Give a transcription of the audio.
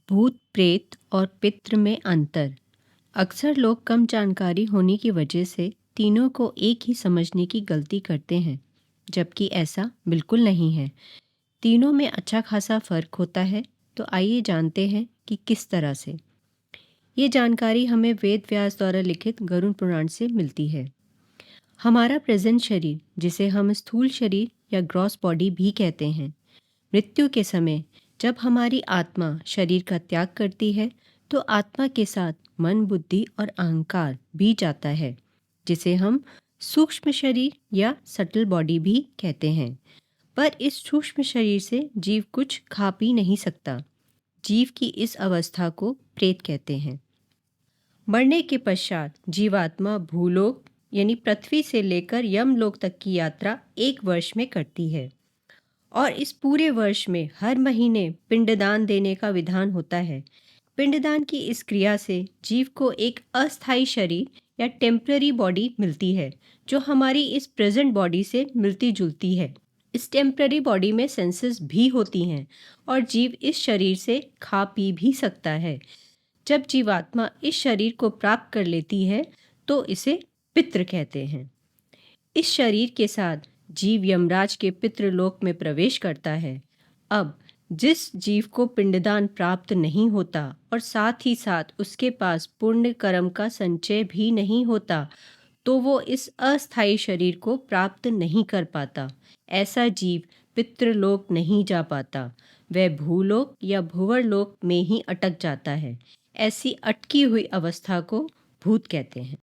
भूत प्रेत और पितृ में अंतर। अक्सर लोग कम जानकारी होने की वजह से तीनों को एक ही समझने की गलती करते हैं, जबकि ऐसा बिल्कुल नहीं है। तीनों में अच्छा खासा फर्क होता है। तो आइए जानते हैं कि किस तरह से। ये जानकारी हमें वेद व्यास द्वारा लिखित गरुड़ पुराण से मिलती है। हमारा प्रेजेंट शरीर, जिसे हम स्थूल शरीर या ग्रॉस बॉडी भी कहते हैं, मृत्यु के समय जब हमारी आत्मा शरीर का त्याग करती है तो आत्मा के साथ मन, बुद्धि और अहंकार भी जाता है, जिसे हम सूक्ष्म शरीर या सटल बॉडी भी कहते हैं। पर इस सूक्ष्म शरीर से जीव कुछ खा पी नहीं सकता। जीव की इस अवस्था को प्रेत कहते हैं। मरने के पश्चात जीवात्मा भूलोक यानी पृथ्वी से लेकर यमलोक तक की यात्रा 1 वर्ष में करती है। और इस पूरे वर्ष में हर महीने पिंडदान देने का विधान होता है। पिंडदान की इस क्रिया से जीव को एक अस्थायी शरीर या टेम्पररी बॉडी मिलती है, जो हमारी इस प्रेजेंट बॉडी से मिलती जुलती है। इस टेम्पररी बॉडी में सेंसेस भी होती हैं और जीव इस शरीर से खा पी भी सकता है। जब जीवात्मा इस शरीर को प्राप्त कर लेती है तो इसे पितृ कहते हैं। इस शरीर के साथ जीव यमराज के पितृलोक में प्रवेश करता है। अब जिस जीव को पिंडदान प्राप्त नहीं होता और साथ ही साथ उसके पास पुण्य कर्म का संचय भी नहीं होता, तो वो इस अस्थायी शरीर को प्राप्त नहीं कर पाता। ऐसा जीव पितृलोक नहीं जा पाता। वह भूलोक या भुवरलोक में ही अटक जाता है। ऐसी अटकी हुई अवस्था को भूत कहते हैं।